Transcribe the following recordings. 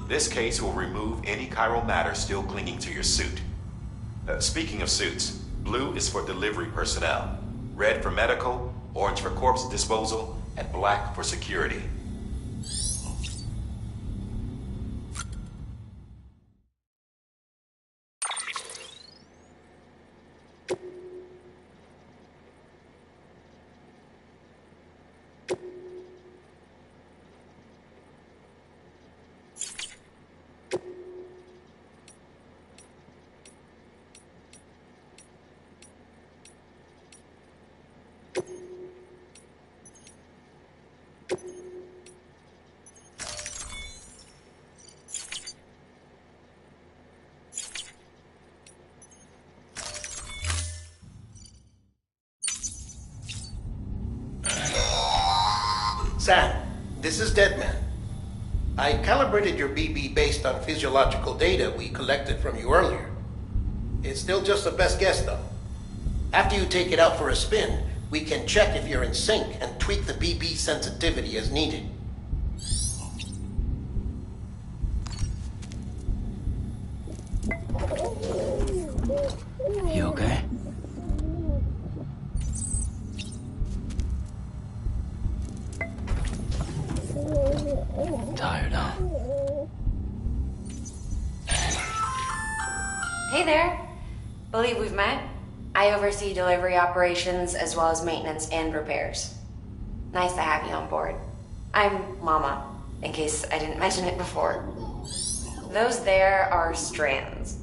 This case will remove any chiral matter still clinging to your suit. Speaking of suits, blue is for delivery personnel, red for medical, orange for corpse disposal, and black for security. Sam, this is Deadman. I calibrated your BB based on physiological data we collected from you earlier. It's still just a best guess, though. After you take it out for a spin, we can check if you're in sync and tweak the BB sensitivity as needed. You okay? Tired, huh? Hey there. Believe we've met? I oversee delivery operations as well as maintenance and repairs. Nice to have you on board. I'm Mama, in case I didn't mention it before. Those there are strands.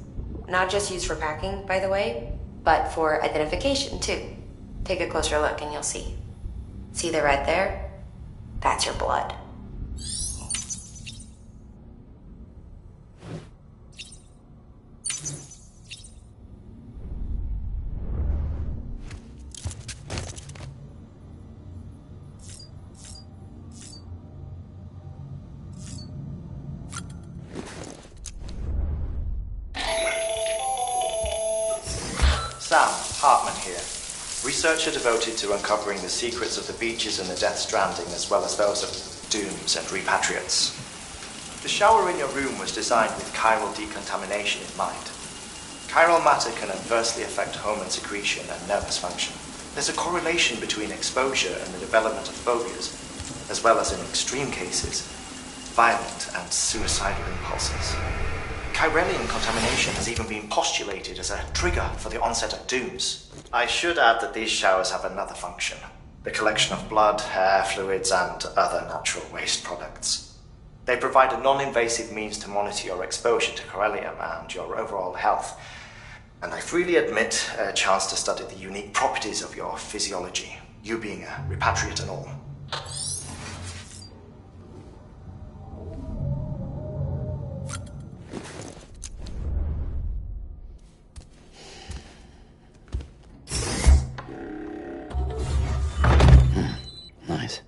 Not just used for packing, by the way, but for identification too. Take a closer look and you'll see. See the red there? That's your blood. Sam Hartman here, researcher devoted to uncovering the secrets of the beaches and the Death Stranding, as well as those of dooms and repatriates. The shower in your room was designed with chiral decontamination in mind. Chiral matter can adversely affect hormone secretion and nervous function. There's a correlation between exposure and the development of phobias, as well as in extreme cases, violent and suicidal impulses. Chiralian contamination has even been postulated as a trigger for the onset of dooms. I should add that these showers have another function: the collection of blood, hair, fluids, and other natural waste products. They provide a non-invasive means to monitor your exposure to chiralium and your overall health, and I freely admit a chance to study the unique properties of your physiology, you being a repatriate and all. Nice.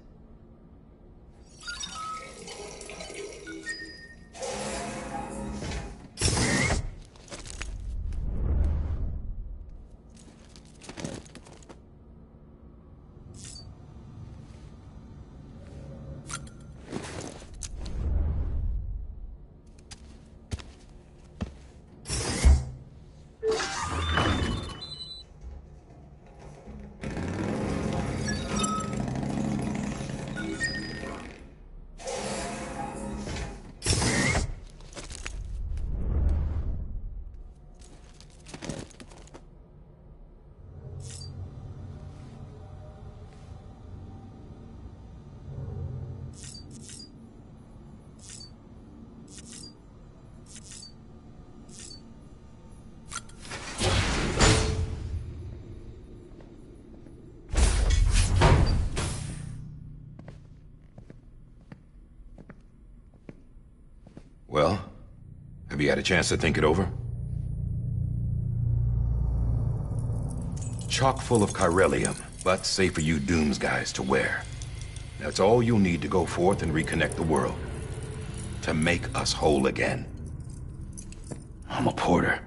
Well, have you had a chance to think it over? Chock full of chiralium, but safe for you Dooms guys to wear. That's all you'll need to go forth and reconnect the world. To make us whole again. I'm a porter.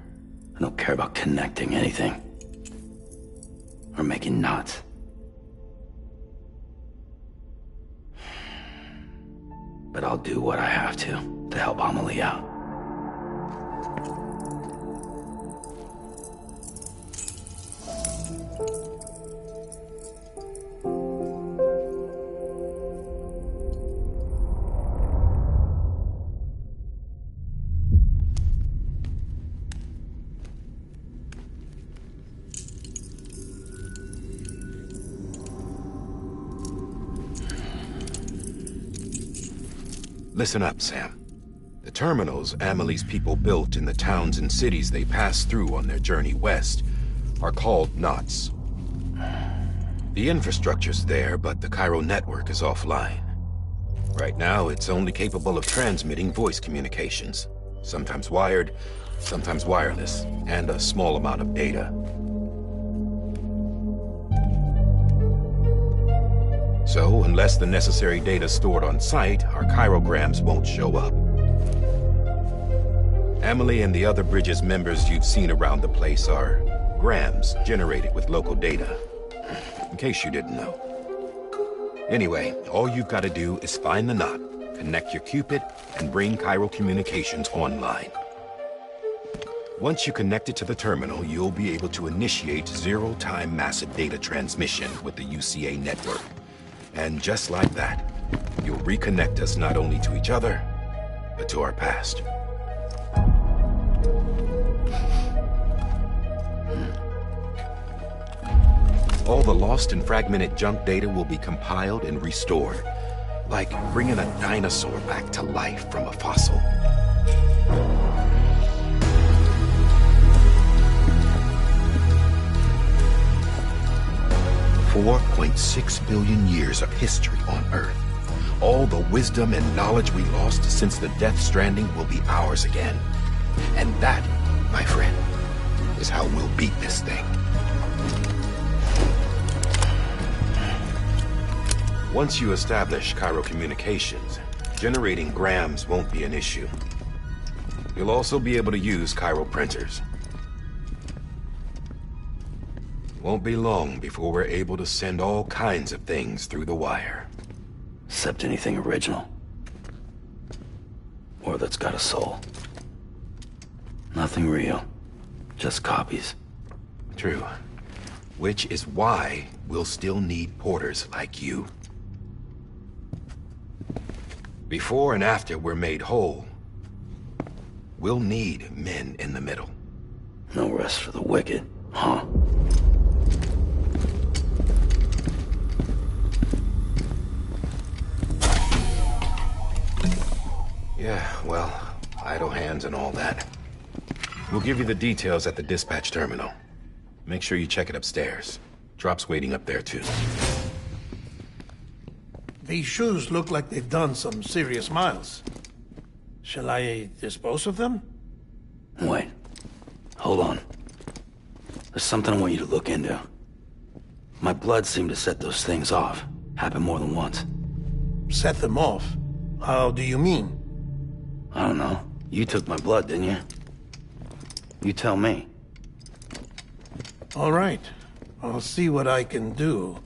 I don't care about connecting anything. Or making knots. But I'll do what I have to help Amelie out. Listen up, Sam. The terminals Amelie's people built in the towns and cities they passed through on their journey west are called knots. The infrastructure's there, but the Cairo network is offline. Right now, it's only capable of transmitting voice communications. Sometimes wired, sometimes wireless, and a small amount of data. So, unless the necessary data stored on site, our chirograms won't show up. Amelie and the other Bridges members you've seen around the place are grams generated with local data. In case you didn't know. Anyway, all you've got to do is find the knot, connect your Cupid, and bring Cairo communications online. Once you connect it to the terminal, you'll be able to initiate zero-time massive data transmission with the UCA network. And just like that, you'll reconnect us not only to each other, but to our past. All the lost and fragmented junk data will be compiled and restored, like bringing a dinosaur back to life from a fossil. $4.6 billion years of history on Earth. All the wisdom and knowledge we lost since the Death Stranding will be ours again. And that, my friend, is how we'll beat this thing. Once you establish Cairo communications, generating grams won't be an issue. You'll also be able to use Cairo printers. Won't be long before we're able to send all kinds of things through the wire. Except anything original. Or that's got a soul. Nothing real. Just copies. True. Which is why we'll still need porters like you. Before and after we're made whole, we'll need men in the middle. No rest for the wicked, huh? Yeah, well, idle hands and all that. We'll give you the details at the dispatch terminal. Make sure you check it upstairs. Drop's waiting up there, too. These shoes look like they've done some serious miles. Shall I dispose of them? Wait. Hold on. There's something I want you to look into. My blood seemed to set those things off. Happened more than once. Set them off? How do you mean? I don't know. You took my blood, didn't you? You tell me. All right. I'll see what I can do.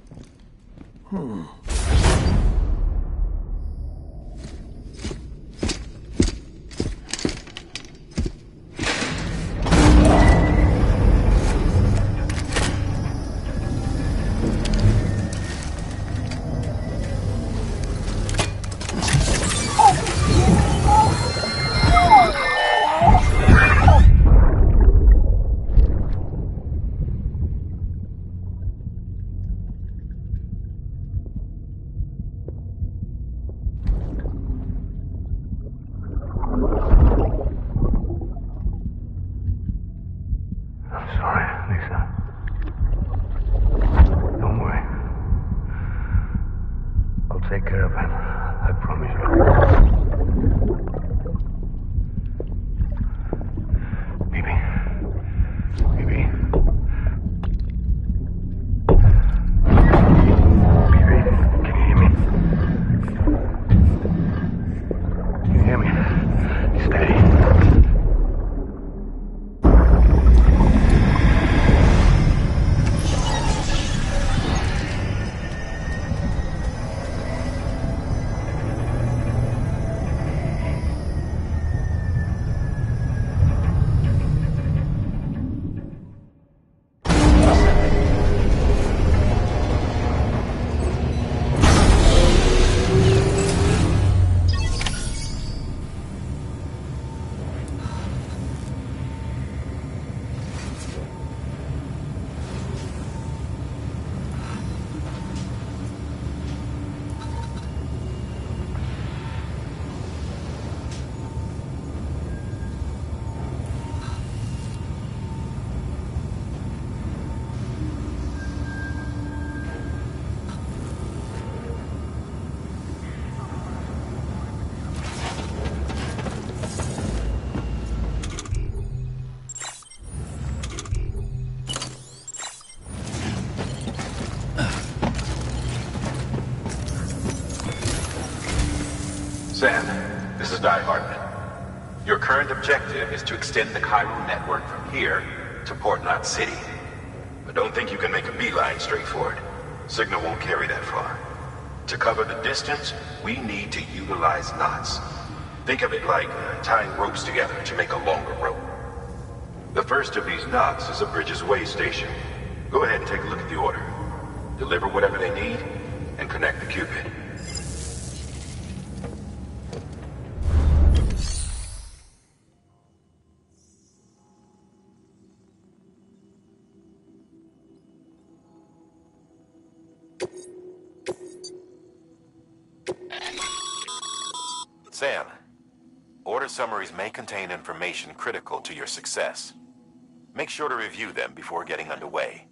Take care of him. I promise you. Baby. Sam, this is Di Hartman. Your current objective is to extend the chiral network from here to Port Knot City. But don't think you can make a beeline straight for it. Signal won't carry that far. To cover the distance, we need to utilize knots. Think of it like tying ropes together to make a longer rope. The first of these knots is a Bridges Way station. Go ahead and take a look at the order. Deliver whatever they need, and connect the Cupid. Sam, order summaries may contain information critical to your success. Make sure to review them before getting underway.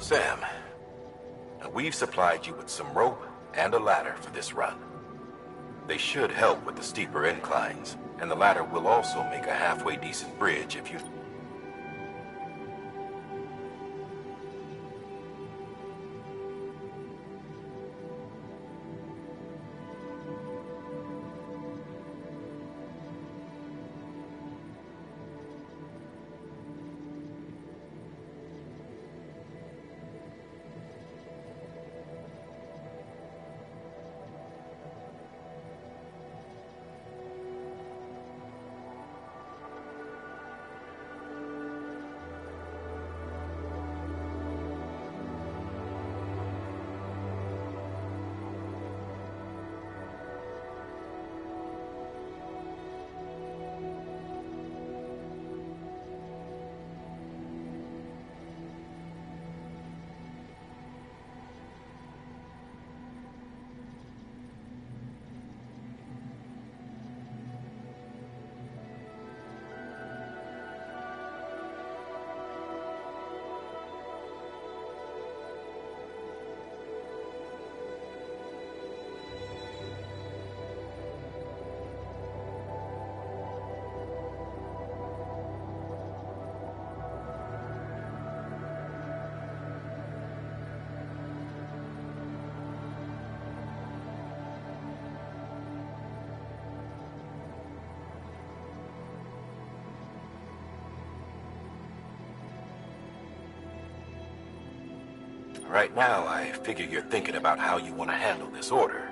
Sam, we've supplied you with some rope and a ladder for this run. They should help with the steeper inclines, and the ladder will also make a halfway decent bridge if you... Right now, I figure you're thinking about how you want to handle this order.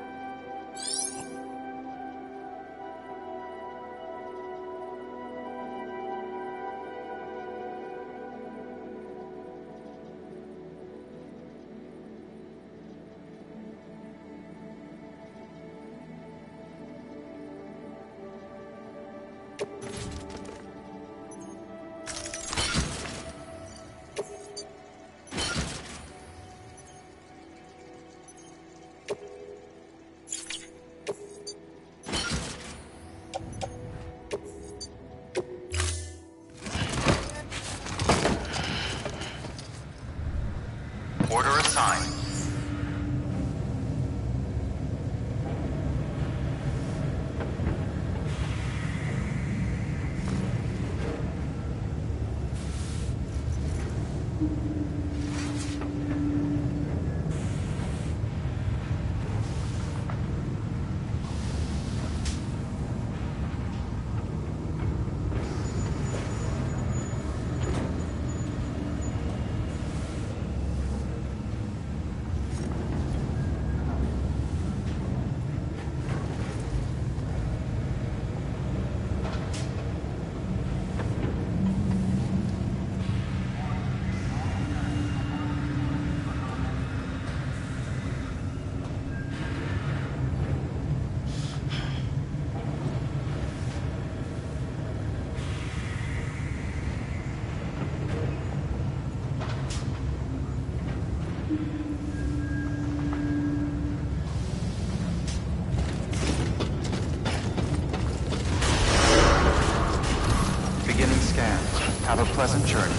pleasant journey.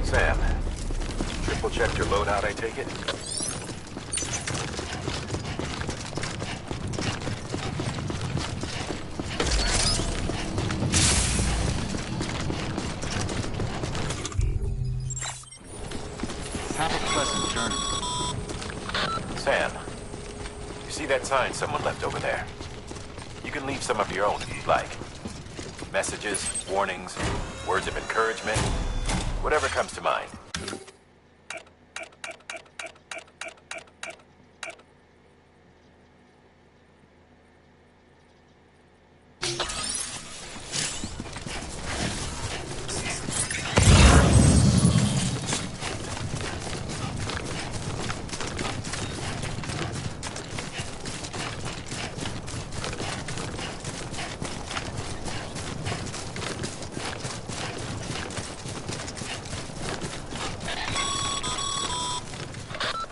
Sam, triple checked your loadout, I take it? Have a pleasant journey. Sam, you see that sign someone left over there? You can leave some of your own if you'd like. Messages, warnings, words of encouragement, whatever comes to mind.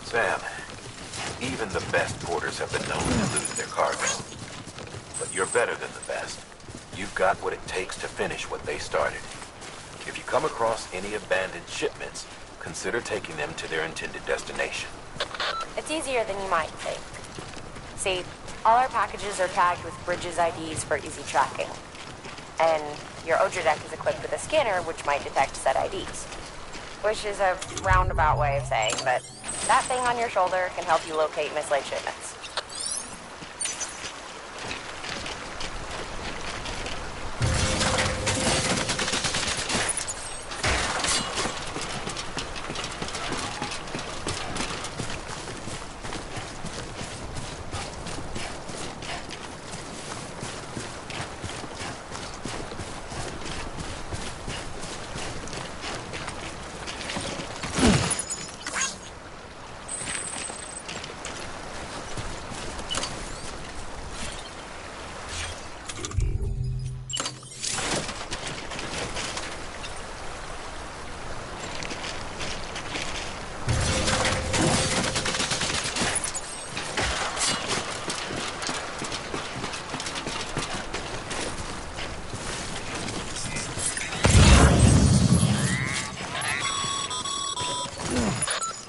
Sam, even the best porters have been known to lose their cargo. But you're better than the best. You've got what it takes to finish what they started. If you come across any abandoned shipments, consider taking them to their intended destination. It's easier than you might think. See, all our packages are tagged with Bridges IDs for easy tracking. And your Odra deck is equipped with a scanner which might detect said IDs. Which is a roundabout way of saying that that thing on your shoulder can help you locate mislaid shipments.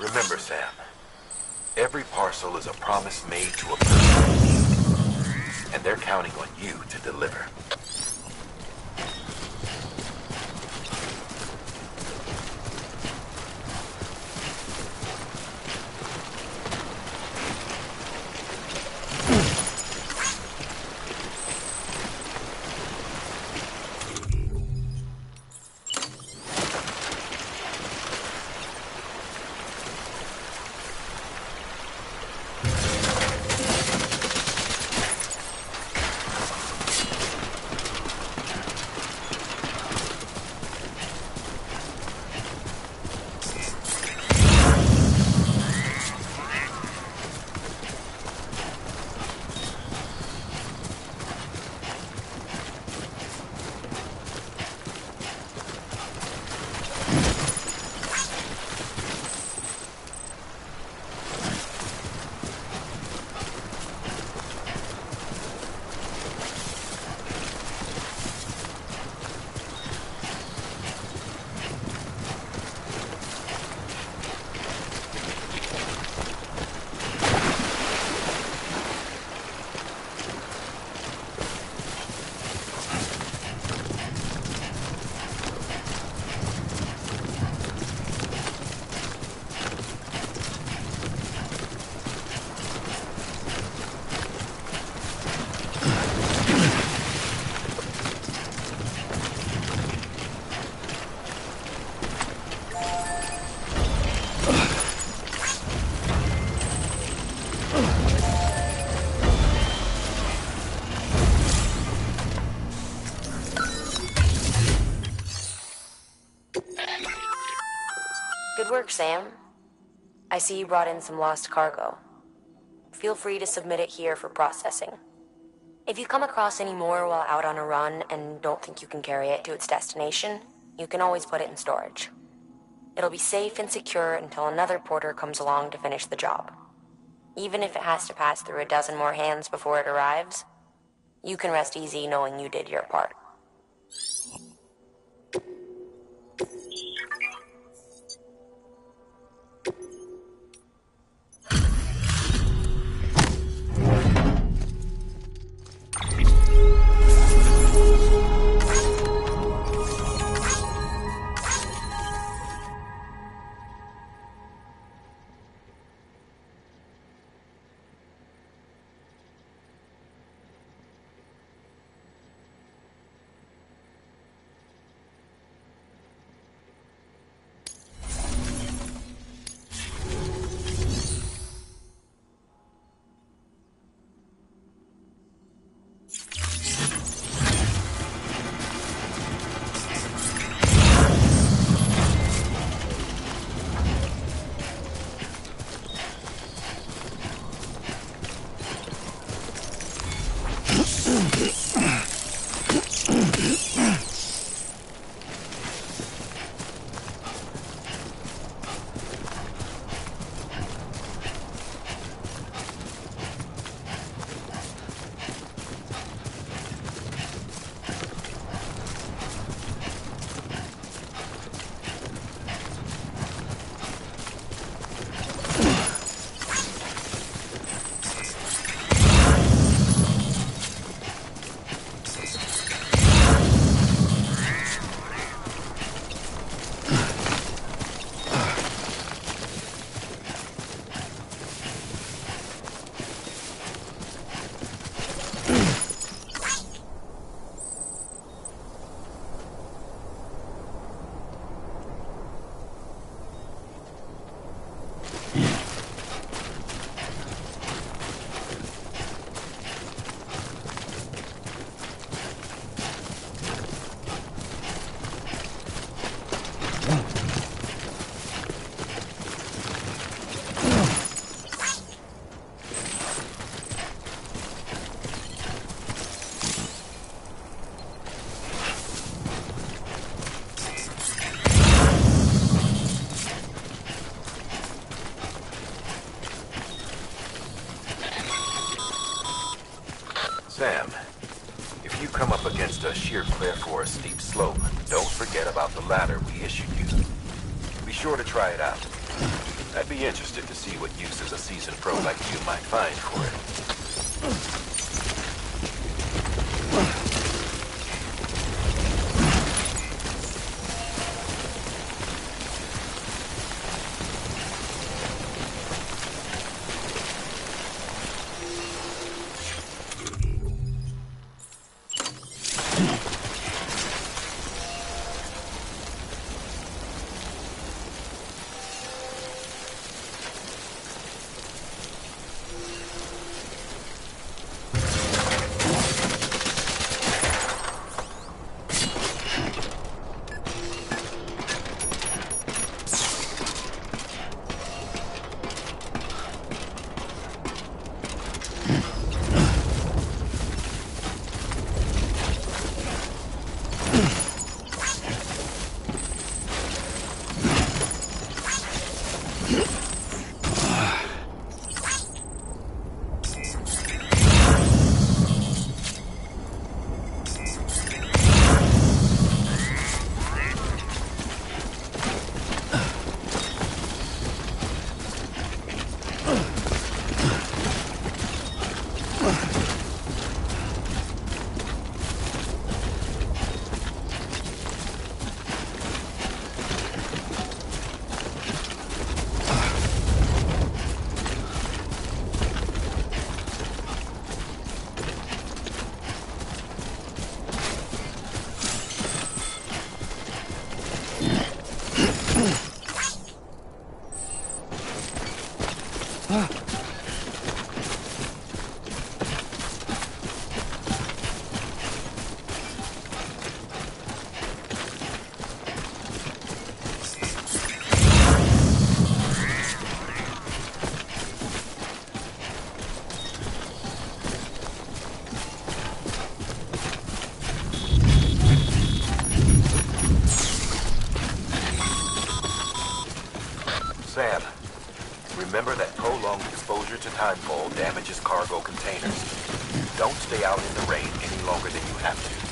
Remember, Sam, every parcel is a promise made to a person in need, and they're counting on you to deliver. Good work, Sam. I see you brought in some lost cargo. Feel free to submit it here for processing. If you come across any more while out on a run and don't think you can carry it to its destination, you can always put it in storage. It'll be safe and secure until another porter comes along to finish the job. Even if it has to pass through a dozen more hands before it arrives, you can rest easy knowing you did your part. Sam, if you come up against a sheer cliff or a steep slope, don't forget about the ladder we issued you. Be sure to try it out. I'd be interested to see what uses a seasoned pro like you might find for it. Sam, remember that prologue prolonged exposure to timefall damages cargo containers. Don't stay out in the rain any longer than you have to.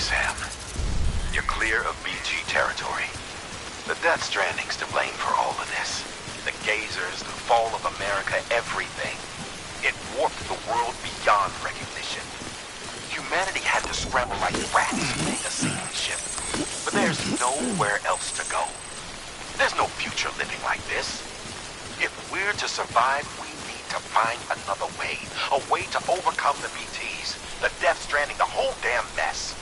Sam. You're clear of BG territory. The Death Stranding's to blame for all of this. The gazers, the fall of America, everything. It warped the world beyond recognition. Humanity had to scramble like rats to make a sinking ship. But there's nowhere else to go. There's no future living like this. If we're to survive, we need to find another way. A way to overcome the BTs, the Death Stranding, the whole damn mess.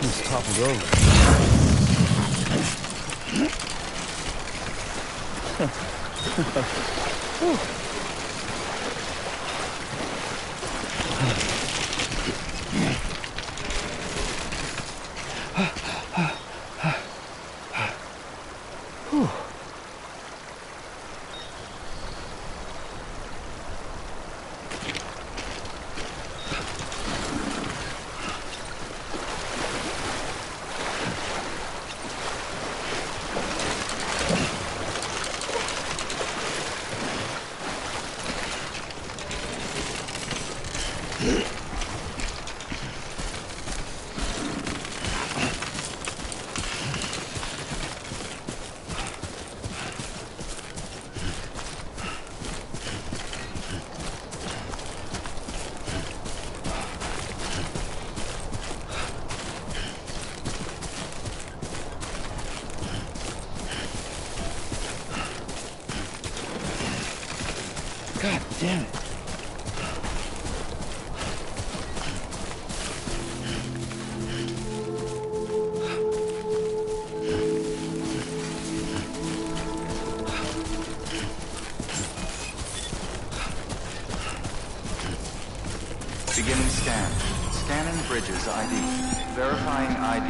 Let's topple over. God damn it. Beginning scan. Scanning bridges ID. Verifying ID.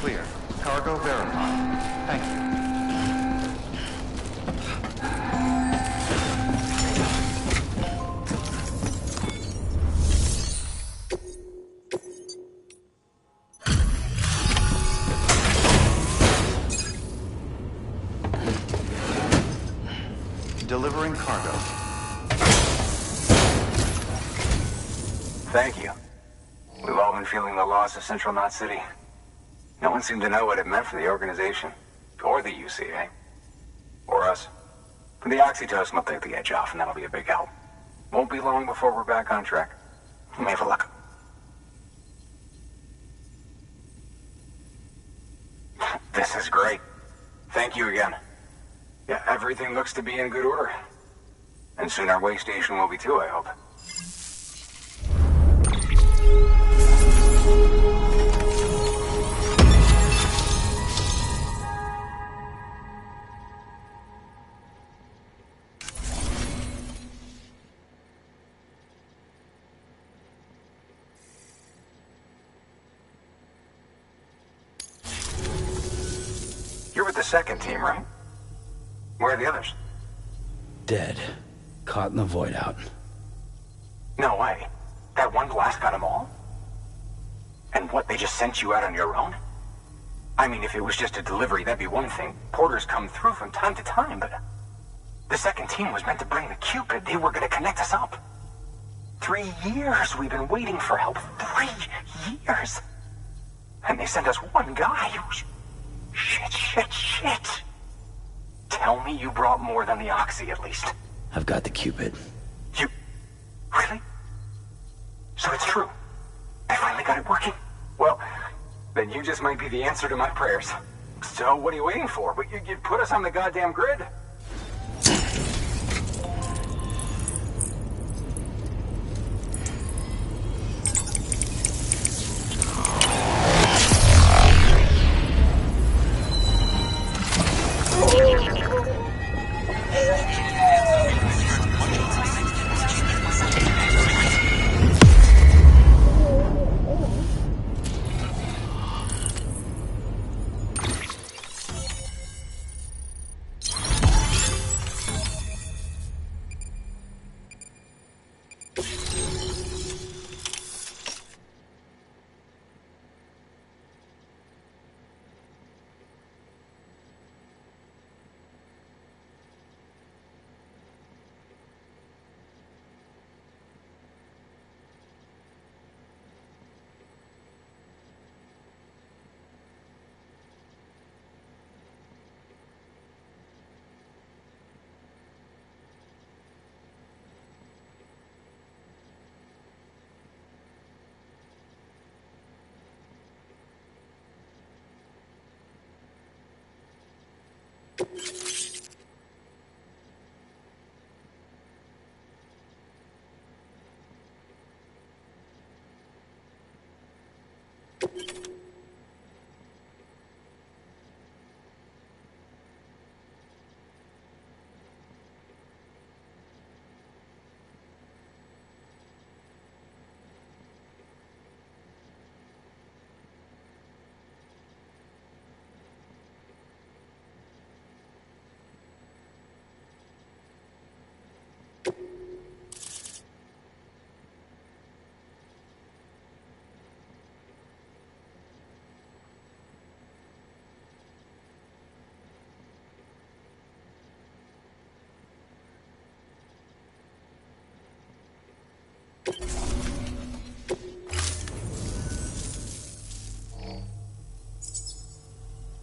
Clear. Cargo verified. Thank you. Delivering cargo. Thank you. We've all been feeling the loss of Central Knot City. No one seemed to know what it meant for the organization. Or the UCA. Or us. For the oxytocin will take the edge off, and that'll be a big help. Won't be long before we're back on track. You may have a look. This is great. Thank you again. Yeah, everything looks to be in good order. And soon our way station will be too, I hope. You're with the second team, right? Where are the others? Dead. Caught in the void out. No way. That one blast got them all? And what, they just sent you out on your own? I mean, if it was just a delivery, that'd be one thing. Porters come through from time to time, but... The second team was meant to bring the Cupid. They were gonna connect us up. 3 years we've been waiting for help. 3 years! And they sent us one guy. Shit. Tell me you brought more than the Oxy, at least. I've got the Cupid. You... Really? So it's true. I finally got it working. Well, then you just might be the answer to my prayers. So what are you waiting for? But you put us on the goddamn grid.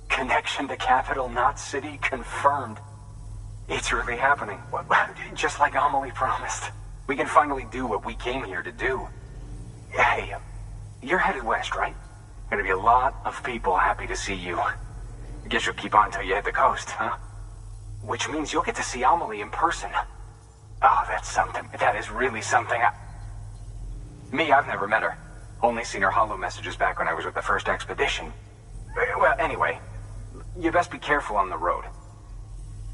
Connection to Capital Knot City confirmed. It's really happening. Just like Amelie promised. We can finally do what we came here to do. Hey, you're headed west, right? Gonna be a lot of people happy to see you. Guess you'll keep on till you hit the coast, huh? Which means you'll get to see Amelie in person. Oh, that's something. That is really something. Me, I've never met her. Only seen her holo messages back when I was with the first expedition. Well, anyway, you best be careful on the road.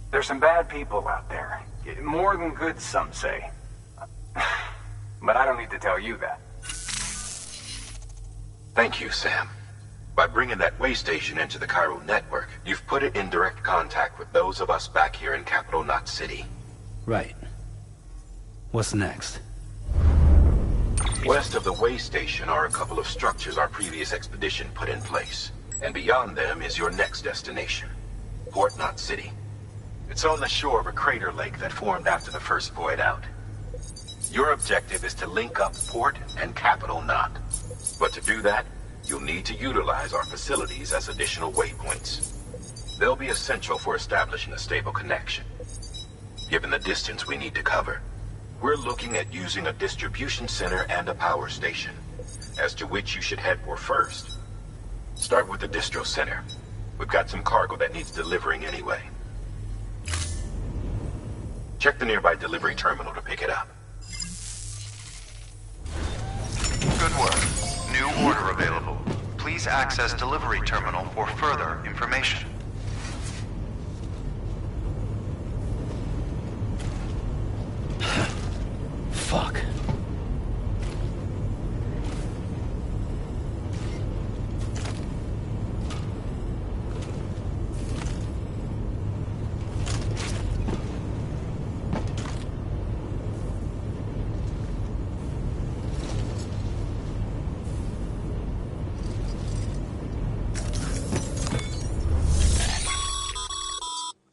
There's some bad people out there. More than good, some say. But I don't need to tell you that. Thank you, Sam. By bringing that way station into the Cairo network, you've put it in direct contact with those of us back here in Capital Knot City. Right. What's next? West of the way station are a couple of structures our previous expedition put in place. And beyond them is your next destination, Port Knot City. It's on the shore of a crater lake that formed after the first void out. Your objective is to link up Port and Capital Knot. But to do that, you'll need to utilize our facilities as additional waypoints. They'll be essential for establishing a stable connection. Given the distance we need to cover, we're looking at using a distribution center and a power station, as to which you should head for first. Start with the distro center. We've got some cargo that needs delivering anyway. Check the nearby delivery terminal to pick it up. Good work. New order available. Please access delivery terminal for further information. Fuck.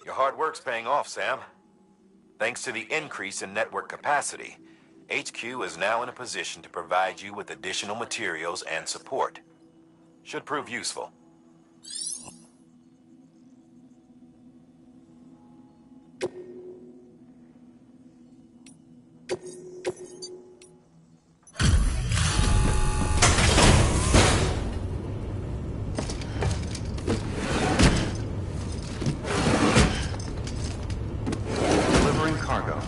Your hard work's paying off, Sam. Thanks to the increase in network capacity, HQ is now in a position to provide you with additional materials and support. Should prove useful. Delivering cargo.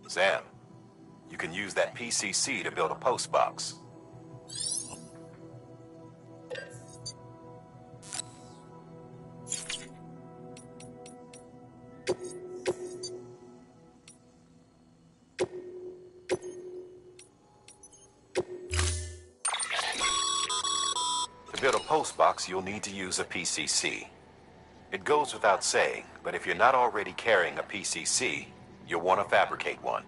Sam, you can use that PCC to build a post box. To build a post box, you'll need to use a PCC. It goes without saying, but if you're not already carrying a PCC, you'll want to fabricate one.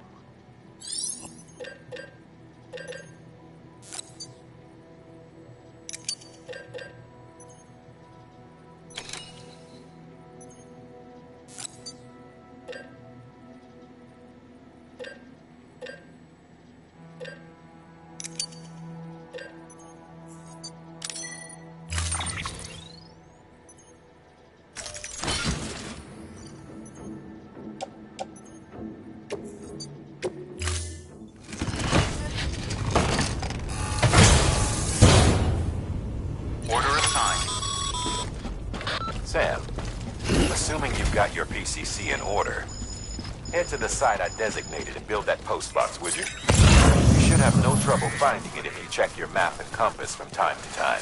Sam, assuming you've got your PCC in order, head to the site I designated and build that post box, would you? You should have no trouble finding it if you check your map and compass from time to time.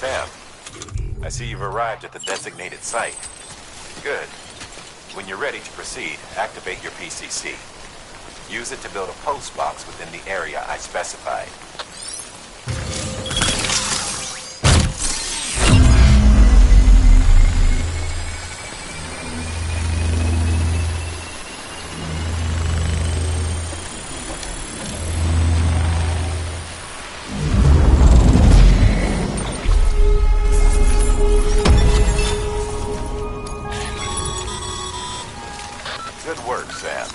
Sam, I see you've arrived at the designated site. Good. When you're ready to proceed, activate your PCC. Use it to build a post box within the area I specified. Good work, Sam.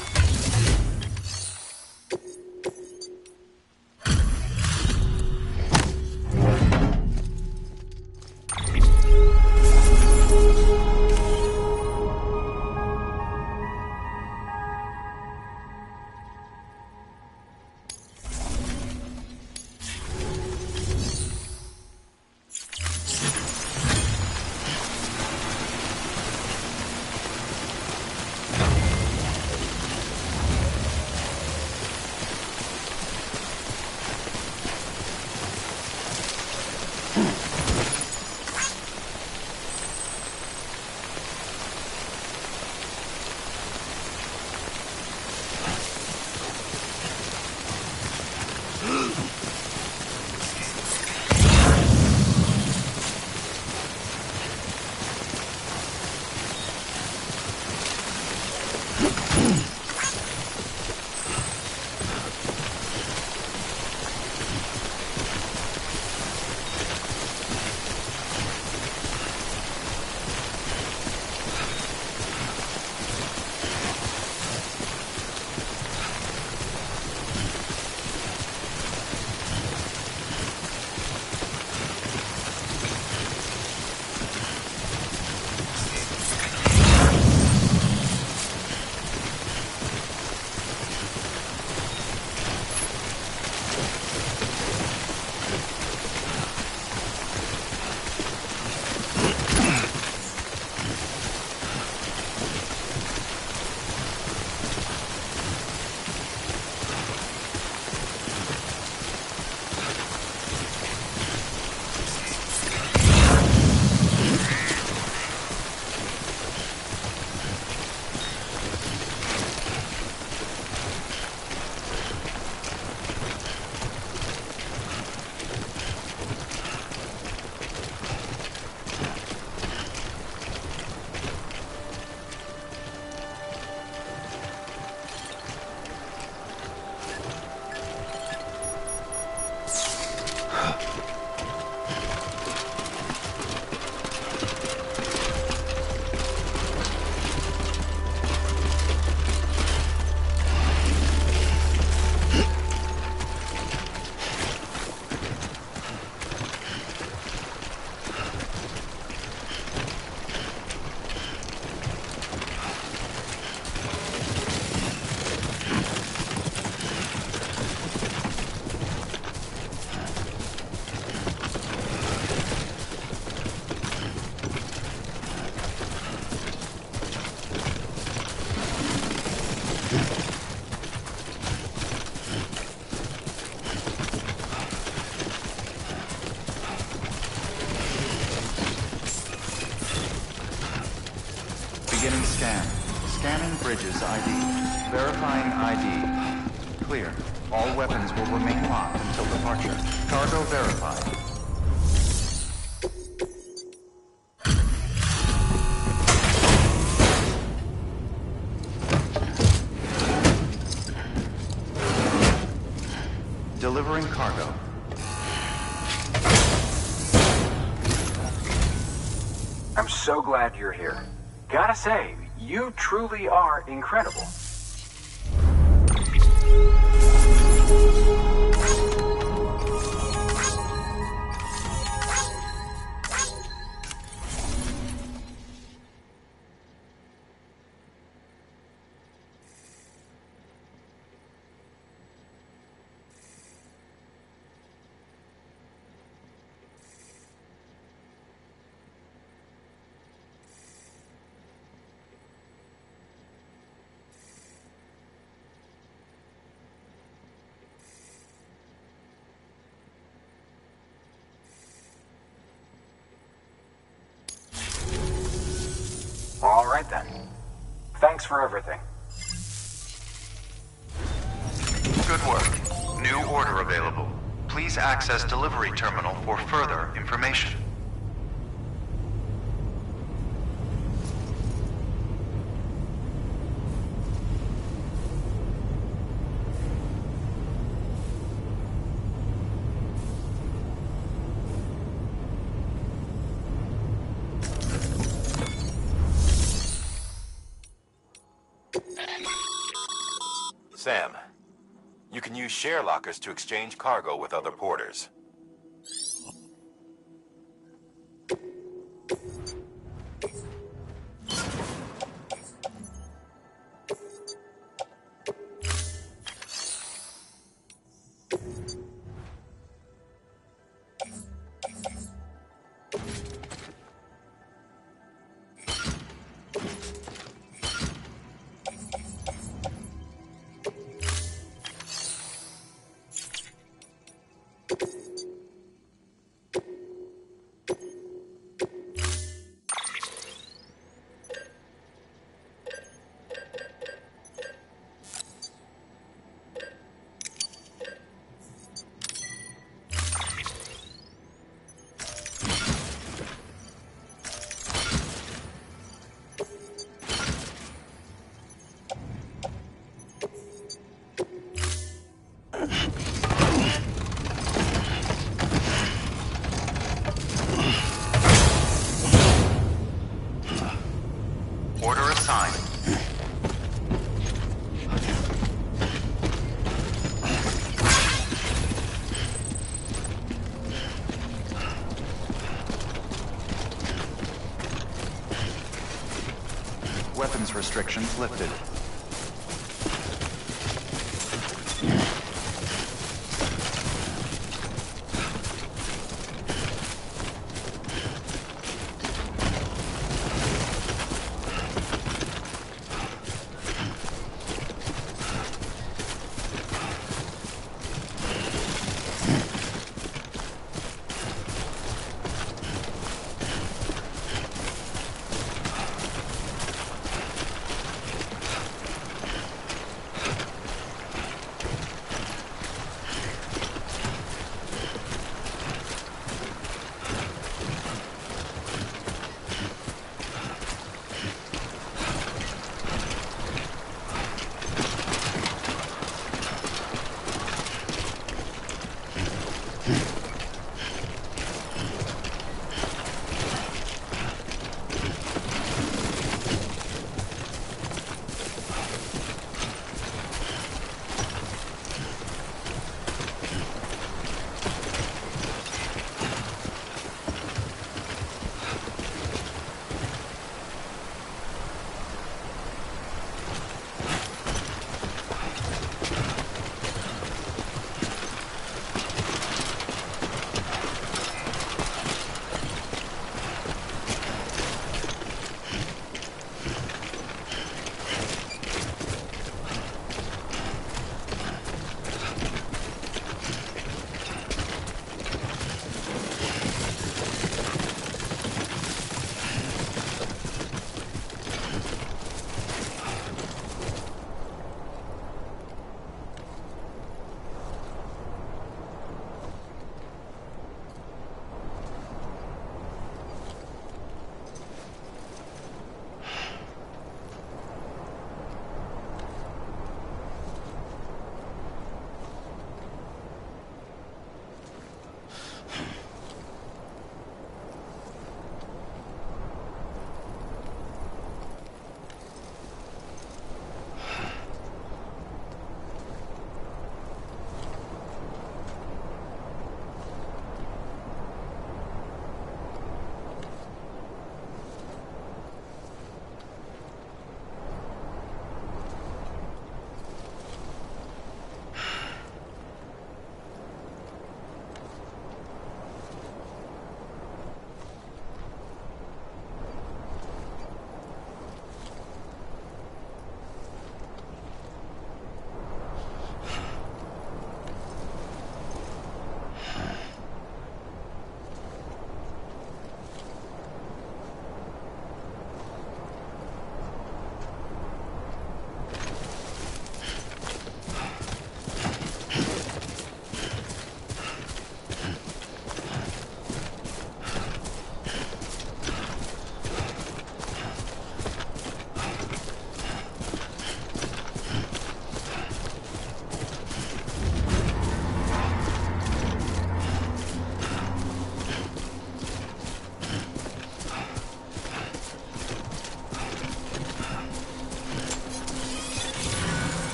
Beginning scan. Scanning bridges ID. Verifying ID. Clear. All weapons will remain locked until departure. Cargo verified. Delivering cargo. I'm so glad you're here. Gotta say, you truly are incredible. right then. Thanks for everything. Good work. New order available. Please access delivery terminal for further information. Sam, you can use share lockers to exchange cargo with other porters. Order assigned. Weapons restrictions lifted.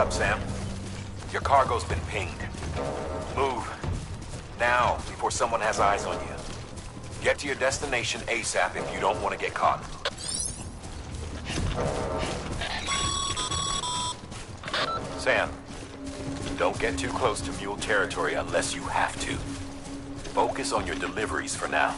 up, Sam. Your cargo's been pinged. Move. Now, before someone has eyes on you. Get to your destination ASAP if you don't want to get caught. Sam, don't get too close to Mule territory unless you have to. Focus on your deliveries for now.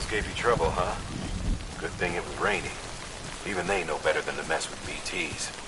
Gave you trouble, huh? Good thing it was raining. Even they know better than to mess with BTs.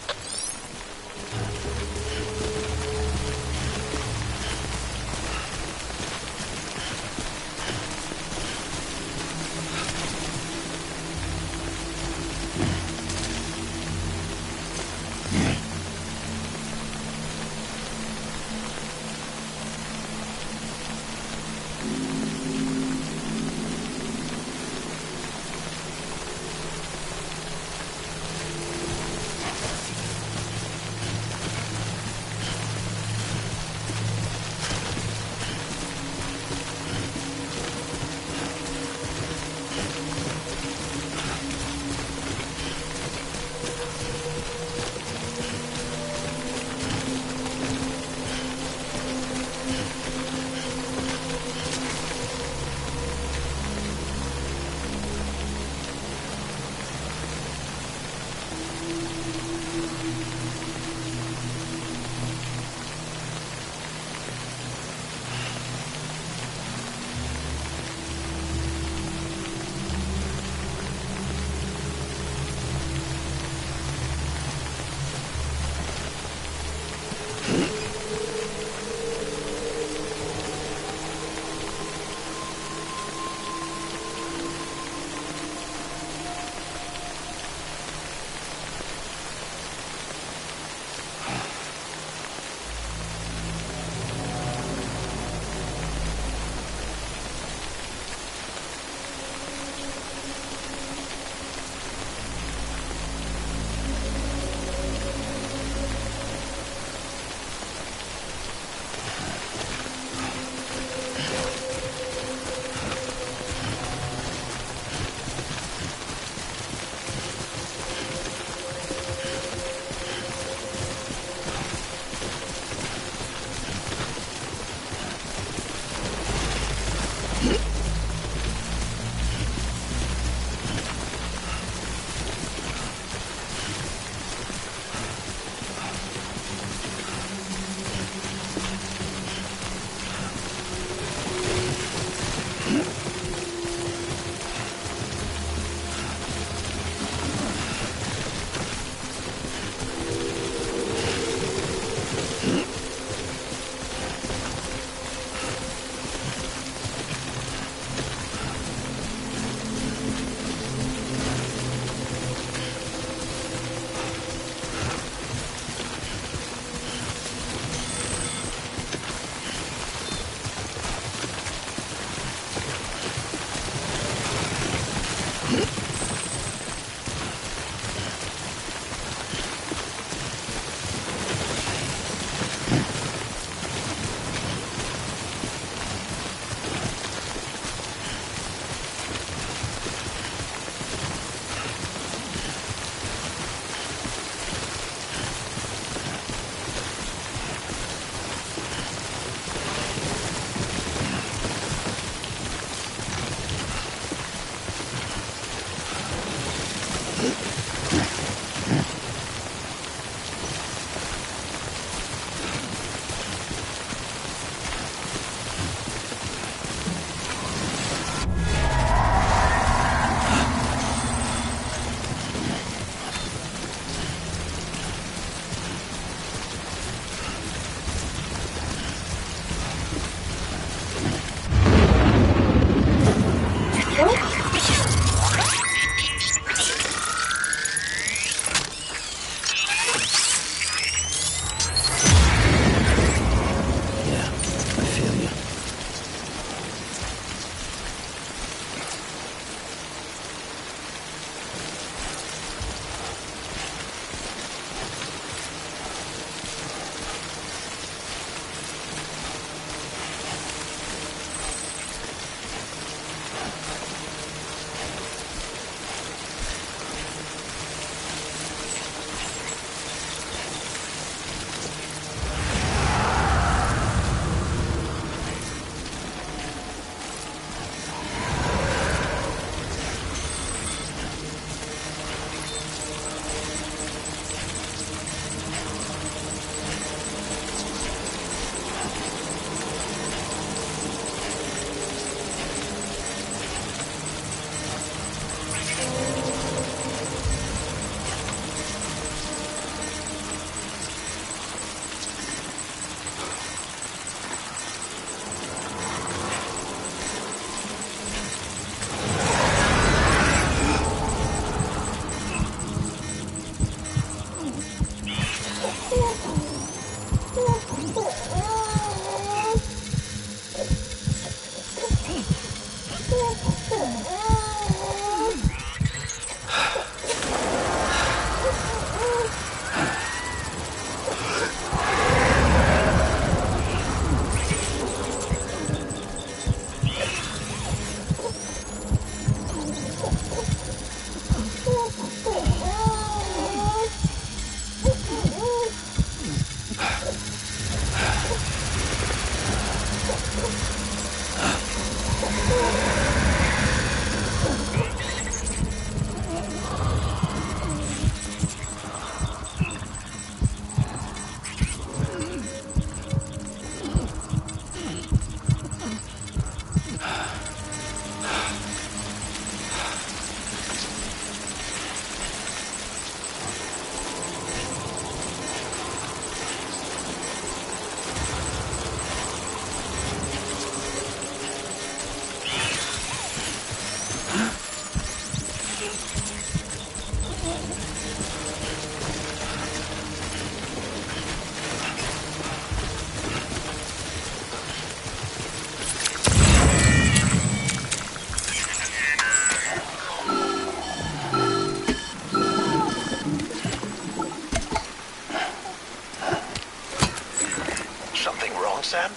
Sam?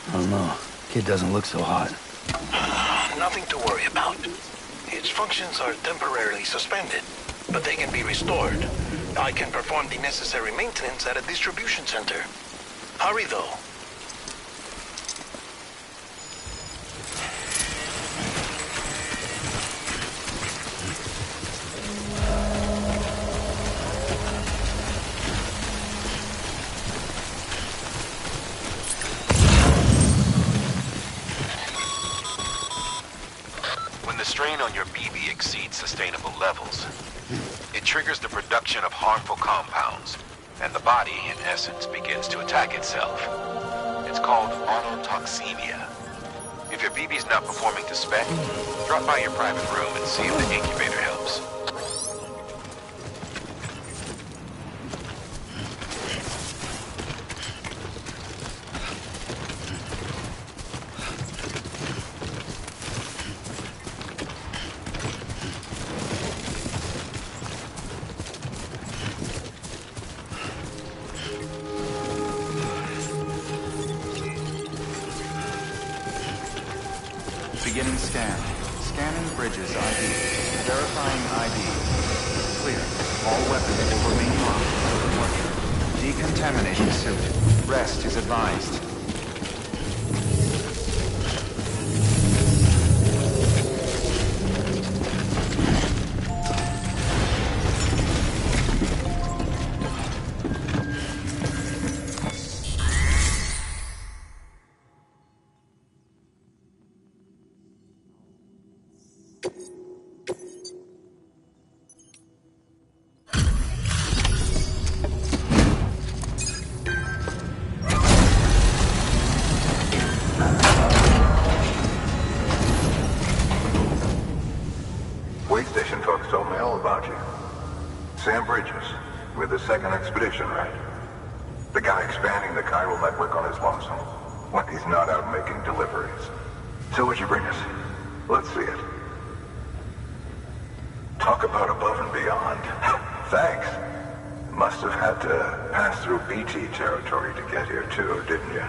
I don't know. Kid doesn't look so hot. Nothing to worry about. Its functions are temporarily suspended, but they can be restored. I can perform the necessary maintenance at a distribution center. Hurry, though. When the strain on your BB exceeds sustainable levels, it triggers the production of harmful compounds, and the body, in essence, begins to attack itself. It's called autotoxemia. If your BB's not performing to spec, drop by your private room and see if the incubator helps. Beginning scan. Scanning bridges ID. Verifying ID. Clear. All weapons will remain locked until departure. Decontaminating suit. Rest is advised. Wait station folks told me all about you. Sam Bridges, with the second expedition, right? The guy expanding the chiral network on his lonesome, when he's not out making deliveries. So what'd you bring us? Let's see it. Talk about above and beyond. Thanks. Must have had to pass through BT territory to get here too, didn't you?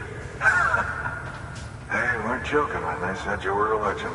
They weren't joking when they said you were a legend.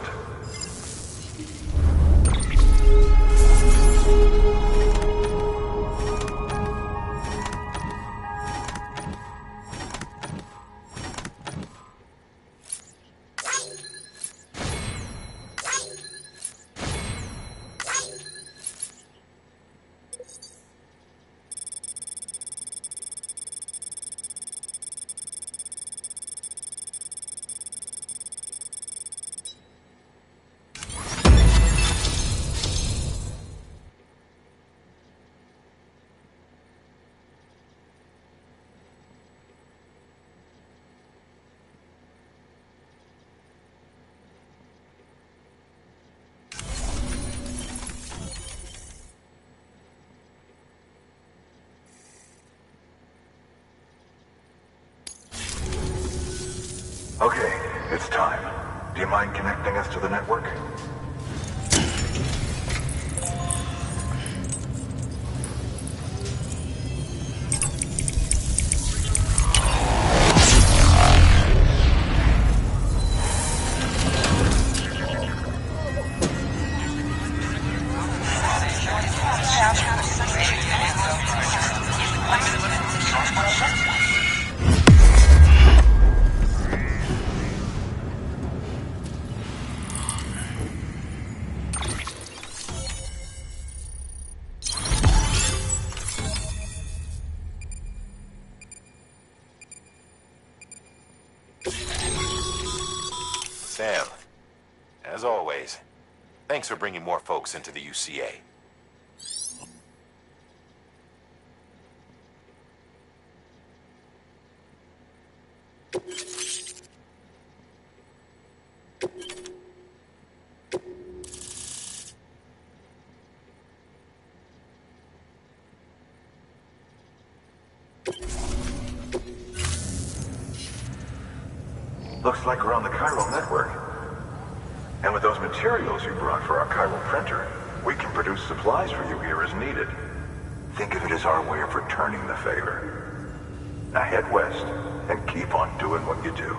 Okay, it's time. Do you mind connecting us to the network? Sam, as always, thanks for bringing more folks into the UCA. Looks like we're on the chiral network. And with those materials you brought for our chiral printer, we can produce supplies for you here as needed. Think of it as our way of returning the favor. Now head west and keep on doing what you do.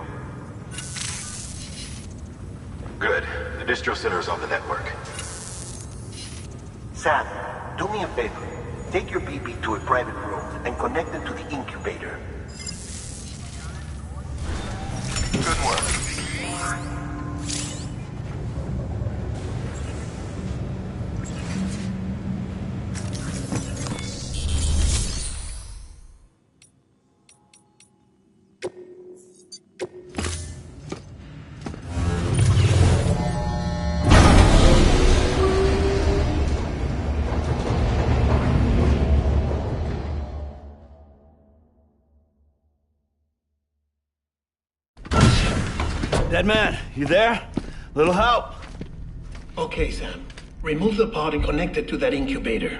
Good. The distro center is on the network. Sam, do me a favor. Take your BB to a private room and connect it to the incubator. Good work. Dead man, you there? Little help? Okay, Sam. Remove the pod and connect it to that incubator.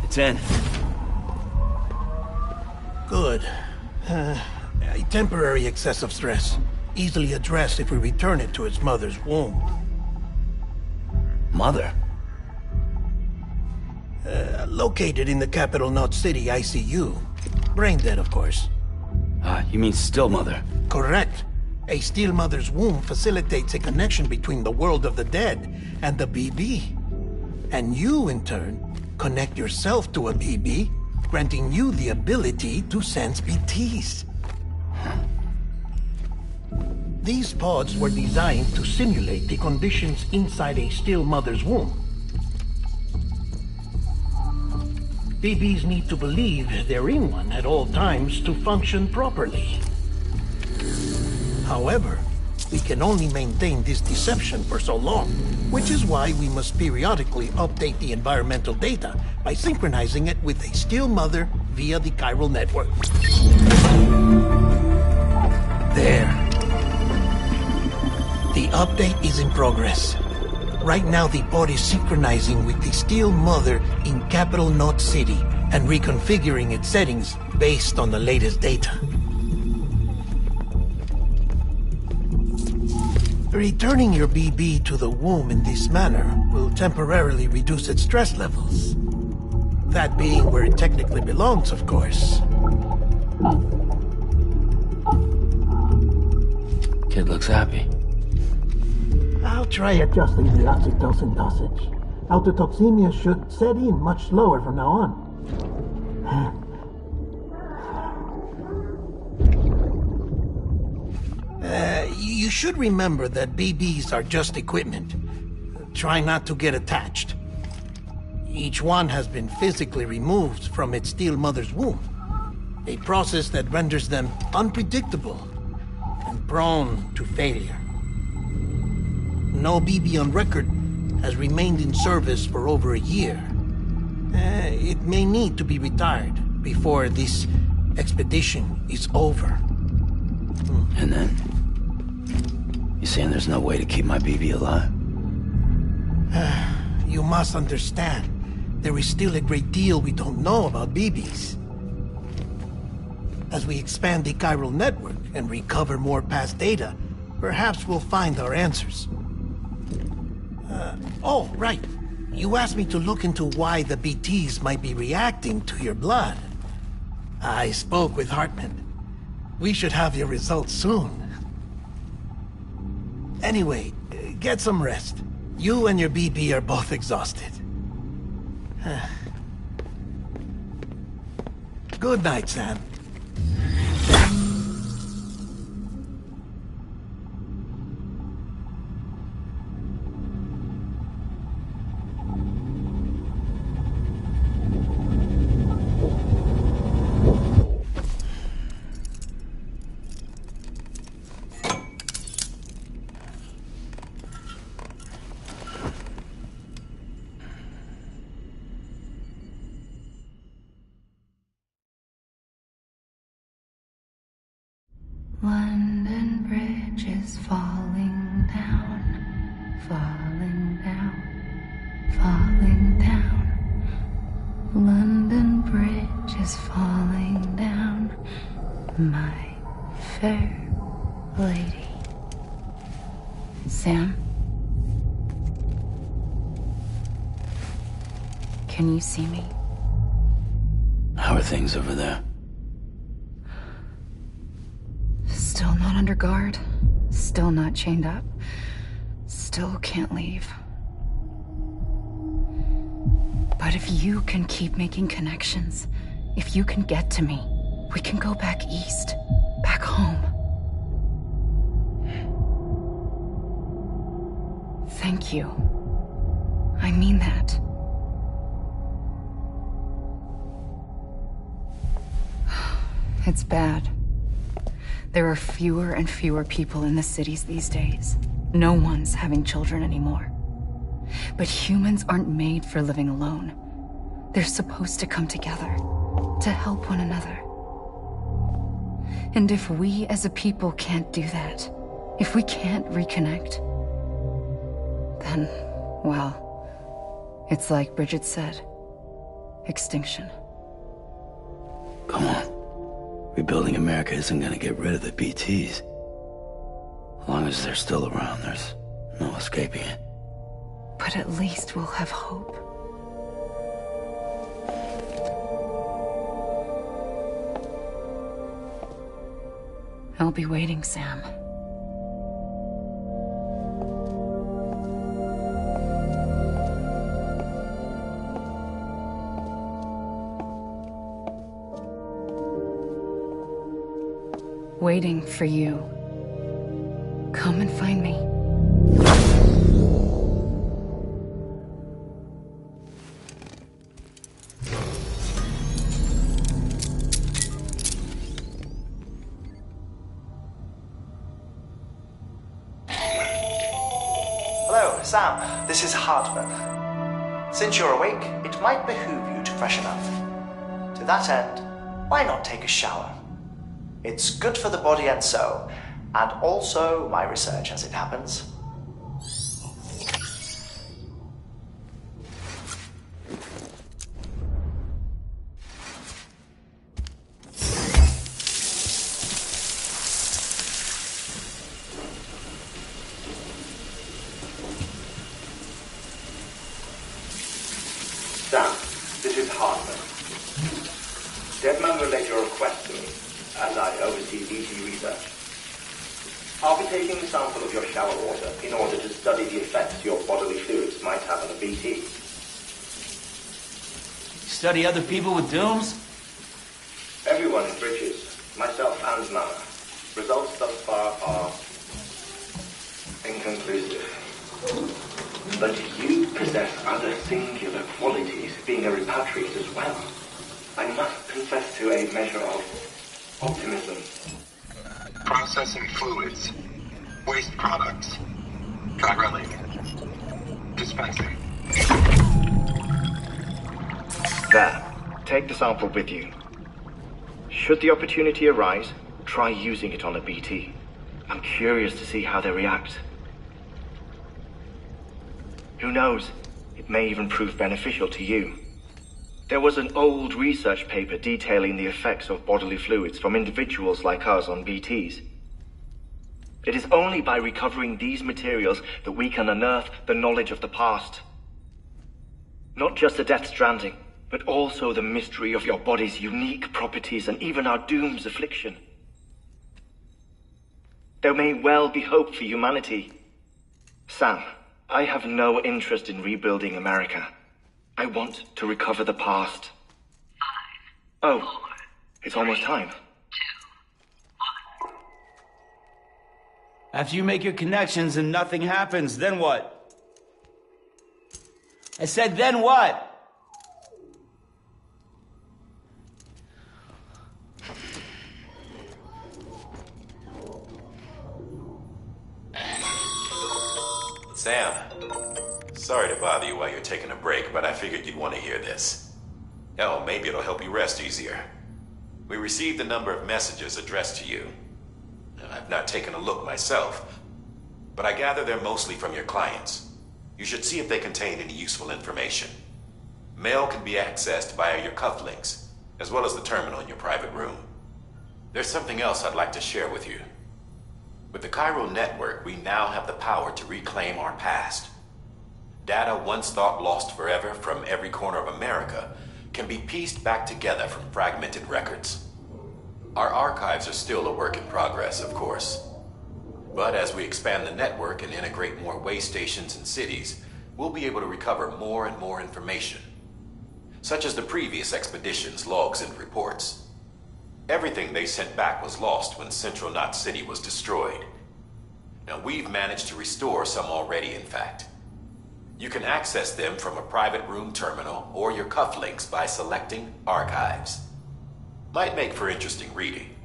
It's in. Good. A temporary excessive stress. Easily addressed if we return it to its mother's womb. Mother? Located in the capital Knot City ICU. Brain dead, of course. You mean still mother? Correct. A still mother's womb facilitates a connection between the world of the dead and the BB. And you, in turn, connect yourself to a BB, granting you the ability to sense BTs. These pods were designed to simulate the conditions inside a still mother's womb. BBs need to believe they're in one at all times to function properly. However, we can only maintain this deception for so long, which is why we must periodically update the environmental data by synchronizing it with a still mother via the chiral network. There. The update is in progress. Right now, the pod is synchronizing with the still mother in capital Knot City and reconfiguring its settings based on the latest data. Returning your BB to the womb in this manner will temporarily reduce its stress levels. That being where it technically belongs, of course. Kid looks happy. I'll try adjusting the oxytocin dosage. Autotoxemia should set in much slower from now on. You should remember that BBs are just equipment. Try not to get attached. Each one has been physically removed from its still mother's womb. A process that renders them unpredictable and prone to failure. No BB on record has remained in service for over a year. It may need to be retired before this expedition is over. And then? You saying there's no way to keep my BB alive? You must understand, there is still a great deal we don't know about BBs. As we expand the chiral network and recover more past data, perhaps we'll find our answers. Oh, right. You asked me to look into why the BTs might be reacting to your blood. I spoke with Hartman. We should have your results soon. Anyway, get some rest. You and your BB are both exhausted. Good night, Sam. London Bridge is falling down, falling down, falling down. London Bridge is falling down, my fair lady. Sam? Can you see me? How are things over there? Still not under guard. Still not chained up. Still can't leave. But if you can keep making connections, if you can get to me, we can go back east. Back home. Thank you. I mean that. It's bad. There are fewer and fewer people in the cities these days. No one's having children anymore. But humans aren't made for living alone. They're supposed to come together, to help one another. And if we as a people can't do that, if we can't reconnect, then, well, it's like Bridget said, extinction. Come on. Rebuilding America isn't gonna get rid of the BTs. As long as they're still around, there's no escaping it. But at least we'll have hope. I'll be waiting, Sam. Waiting for you. Come and find me. Hello, Sam. This is Hartman. Since you're awake, it might behoove you to freshen up. To that end, why not take a shower? It's good for the body and soul, and also my research as it happens. Sam, this is Hartman. Deadman relayed your request to me, as I oversee BT research. I'll be taking a sample of your shower water in order to study the effects your bodily fluids might have on a BT. Study other people with dooms? Everyone in Bridges, myself and Nana. Results thus far are inconclusive. But you possess other singular qualities, being a repatriate as well. I must confess to a measure of optimism. Processing fluids. Waste products. Chiralic. Dispensing. There. Take the sample with you. Should the opportunity arise, try using it on a BT. I'm curious to see how they react. Who knows? It may even prove beneficial to you. There was an old research paper detailing the effects of bodily fluids from individuals like us on BTs. It is only by recovering these materials that we can unearth the knowledge of the past. Not just the Death Stranding, but also the mystery of your body's unique properties and even our doom's affliction. There may well be hope for humanity. Sam, I have no interest in rebuilding America. I want to recover the past. 5, 4, it's almost time. 2, 1. After you make your connections and nothing happens, then what? I said, then what? Sam, sorry to bother you while you're taking a break, but I figured you'd want to hear this. Hell, maybe it'll help you rest easier. We received a number of messages addressed to you. I've not taken a look myself, but I gather they're mostly from your clients. You should see if they contain any useful information. Mail can be accessed via your cufflinks, as well as the terminal in your private room. There's something else I'd like to share with you. With the Cairo network, we now have the power to reclaim our past. Data once thought lost forever from every corner of America can be pieced back together from fragmented records. Our archives are still a work in progress, of course. But as we expand the network and integrate more way stations and cities, we'll be able to recover more and more information, such as the previous expedition's logs and reports. Everything they sent back was lost when Central Knot City was destroyed. Now, we've managed to restore some already, in fact. You can access them from a private room terminal or your cufflinks by selecting Archives. Might make for interesting reading.